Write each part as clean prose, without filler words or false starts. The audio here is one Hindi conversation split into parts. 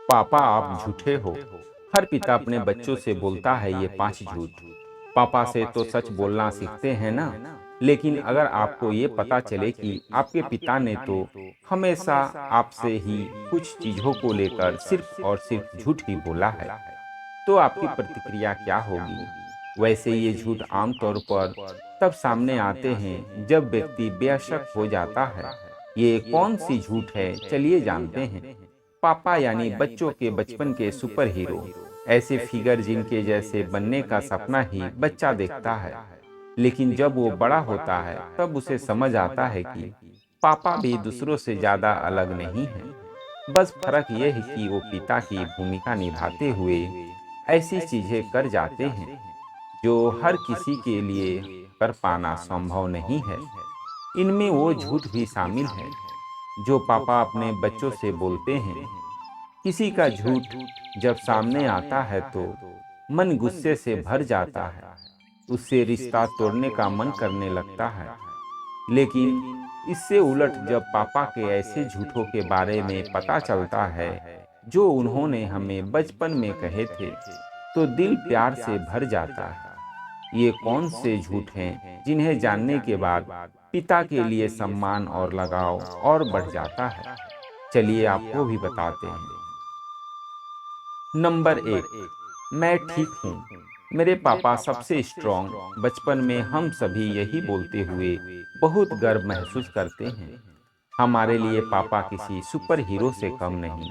पापा आप झूठे हो। हर पिता अपने बच्चों से बोलता है ये 5 झूठ। पापा से तो सच बोलना सीखते हैं ना। लेकिन अगर आपको ये पता चले कि आपके पिता ने तो हमेशा आपसे ही कुछ चीज़ों को लेकर सिर्फ और सिर्फ झूठ ही बोला है, तो आपकी प्रतिक्रिया क्या होगी? वैसे ये झूठ आमतौर पर तब सामने आते हैं जब व्यक्ति बेशक हो जाता है। ये कौन सी झूठ है, चलिए जानते हैं। पापा यानी बच्चों के बचपन के सुपर हीरो, ऐसे फिगर जिनके जैसे बनने का सपना ही बच्चा देखता है। लेकिन जब वो बड़ा होता है तब उसे समझ आता है कि पापा भी दूसरों से ज़्यादा अलग नहीं है। बस फर्क यह है कि वो पिता की भूमिका निभाते हुए ऐसी चीज़ें कर जाते हैं जो हर किसी के लिए कर पाना संभव नहीं है। इनमें वो झूठ भी शामिल है जो पापा अपने बच्चों से बोलते हैं। किसी का झूठ जब सामने आता है तो मन गुस्से से भर जाता है, उससे रिश्ता तोड़ने का मन करने लगता है। लेकिन इससे उलट जब पापा के ऐसे झूठों के बारे में पता चलता है जो उन्होंने हमें बचपन में कहे थे, तो दिल प्यार से भर जाता है। ये कौन से झूठ हैं जिन्हें जानने के बाद पिता के लिए सम्मान और लगाव और बढ़ जाता है? चलिए आपको भी बताते हैं। नंबर 1, मैं ठीक हूँ। मेरे पापा सबसे स्ट्रॉन्ग। बचपन में हम सभी यही बोलते हुए बहुत गर्व महसूस करते हैं। हमारे लिए पापा किसी सुपर हीरो से कम नहीं,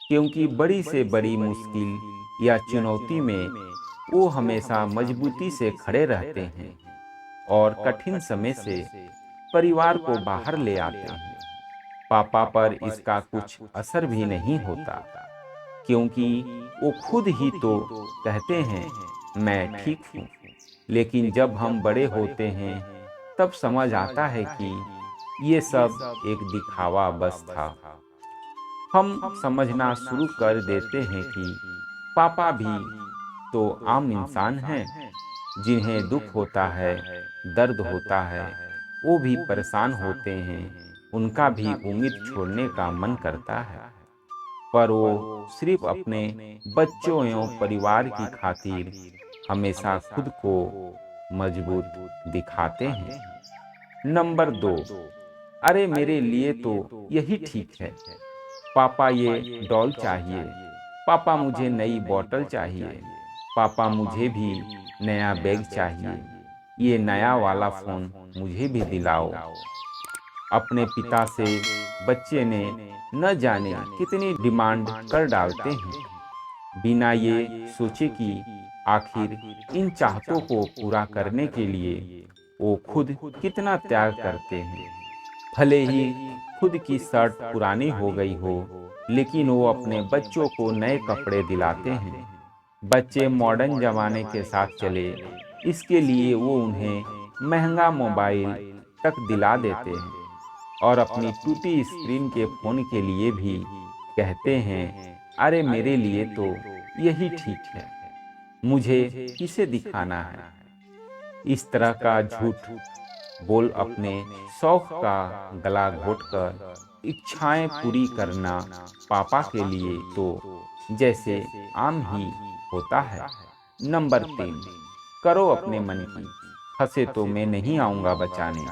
क्योंकि बड़ी से बड़ी मुश्किल या चुनौती में वो हमेशा मजबूती से खड़े रहते हैं और कठिन समय से परिवार को बाहर ले आते हैं। पापा पर इसका कुछ असर भी नहीं होता, क्योंकि वो खुद ही तो कहते हैं मैं ठीक हूँ। लेकिन जब हम बड़े होते हैं तब समझ आता है कि ये सब एक दिखावा बस था। हम समझना शुरू कर देते हैं कि पापा भी तो आम इंसान हैं, जिन्हें दुख होता है, दर्द होता है, वो भी परेशान होते हैं, उनका भी उम्मीद छोड़ने का मन करता है, पर वो सिर्फ अपने बच्चों एवं परिवार की खातिर हमेशा खुद को मजबूत दिखाते हैं। नंबर 2, अरे मेरे लिए तो यही ठीक है। पापा ये डॉल चाहिए, पापा मुझे नई बोतल चाहिए, पापा मुझे भी नया बैग चाहिए, ये नया वाला फ़ोन मुझे भी दिलाओ। अपने पिता से बच्चे ने न जाने कितनी डिमांड कर डालते हैं, बिना ये सोचे कि आखिर इन चाहतों को पूरा करने के लिए वो खुद कितना त्याग करते हैं। भले ही खुद की शर्ट पुरानी हो गई हो, लेकिन वो अपने बच्चों को नए कपड़े दिलाते हैं। बच्चे मॉडर्न जमाने के साथ चले, इसके लिए वो उन्हें महंगा मोबाइल तक दिला देते हैं और अपनी टूटी स्क्रीन के फ़ोन के लिए भी कहते हैं अरे मेरे लिए तो यही ठीक है, मुझे किसे दिखाना है। इस तरह का झूठ बोल अपने शौक का गला घोटकर इच्छाएं पूरी करना पापा के लिए तो जैसे आम ही होता है। नंबर 3, करो अपने मन की, फंसे तो मैं नहीं आऊँगा बचाने।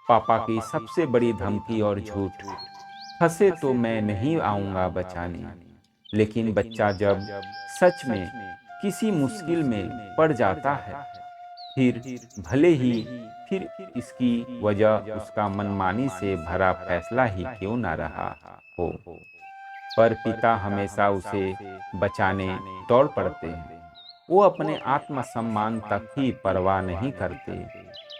पापा की सबसे बड़ी धमकी और झूठ, फंसे तो मैं नहीं आऊँगा बचाने। लेकिन बच्चा जब सच में किसी मुश्किल में पड़ जाता है, फिर भले ही फिर इसकी वजह उसका मनमानी से भरा फैसला ही क्यों ना रहा हो, पर पिता हमेशा उसे बचाने दौड़ पड़ते हैं। वो अपने आत्मसम्मान तक ही परवाह नहीं करते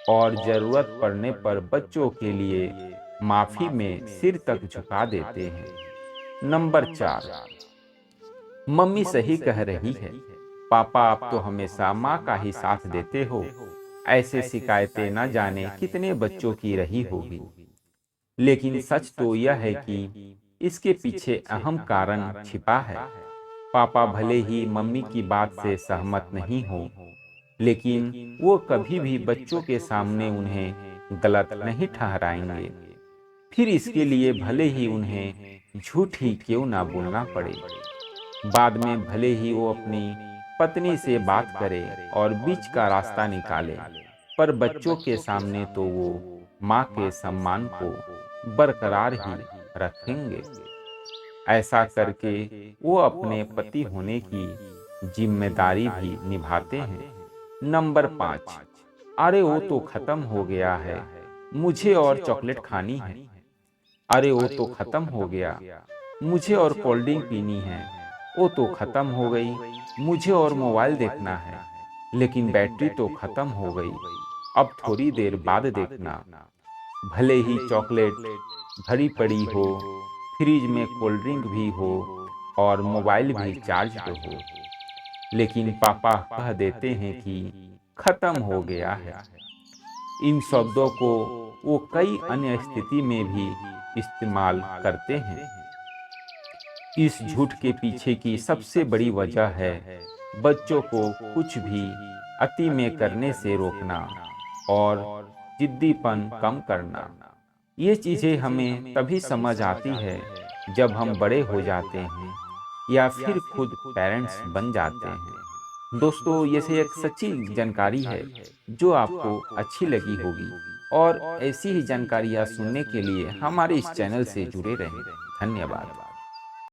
और ज़रूरत पड़ने पर बच्चों के लिए माफ़ी में सिर तक झुका देते हैं। नंबर 4, मम्मी सही कह रही है, पापा आप तो हमेशा माँ का ही साथ देते हो। ऐसे शिकायतें न जाने कितने बच्चों की रही होगी। लेकिन सच तो यह है कि इसके पीछे अहम कारण छिपा है। पापा भले ही मम्मी की बात से सहमत नहीं हो, लेकिन वो कभी भी बच्चों के सामने उन्हें गलत नहीं ठहराएंगे। फिर इसके लिए भले ही उन्हें झूठ ही क्यों ना बोलना पड़े। बाद में भले ही वो अपनी पत्नी से बात करे और बीच का रास्ता निकाले, पर बच्चों के सामने तो वो माँ के सम्मान को बरकरार ही रखेंगे। ऐसा करके वो अपने पति होने की जिम्मेदारी भी निभाते हैं। नंबर 5, अरे वो तो खत्म हो गया है, मुझे और चॉकलेट खानी है। अरे वो तो खत्म हो गया, मुझे और कोल्ड ड्रिंक पीनी है। वो तो खत्म हो गई, मुझे और मोबाइल देखना है। लेकिन बैटरी तो खत्म हो गई, अब थोड़ी देर बाद देखना। भले ही चॉकलेट भरी पड़ी हो, फ्रिज में कोल्ड ड्रिंक भी हो और मोबाइल भी चार्ज हो, लेकिन पापा कह देते हैं कि खत्म हो गया है। इन शब्दों को वो कई अन्य स्थिति में भी इस्तेमाल करते हैं। इस झूठ के पीछे की सबसे बड़ी वजह है बच्चों को कुछ भी अति में करने से रोकना और जिद्दीपन कम करना। ये चीज़ें हमें तभी समझ आती है जब हम बड़े हो जाते हैं या फिर खुद पेरेंट्स बन जाते हैं। दोस्तों, ये से एक सच्ची जानकारी है जो आपको अच्छी लगी होगी, और ऐसी ही जानकारियाँ सुनने के लिए हमारे इस चैनल से जुड़े रहें। धन्यवाद।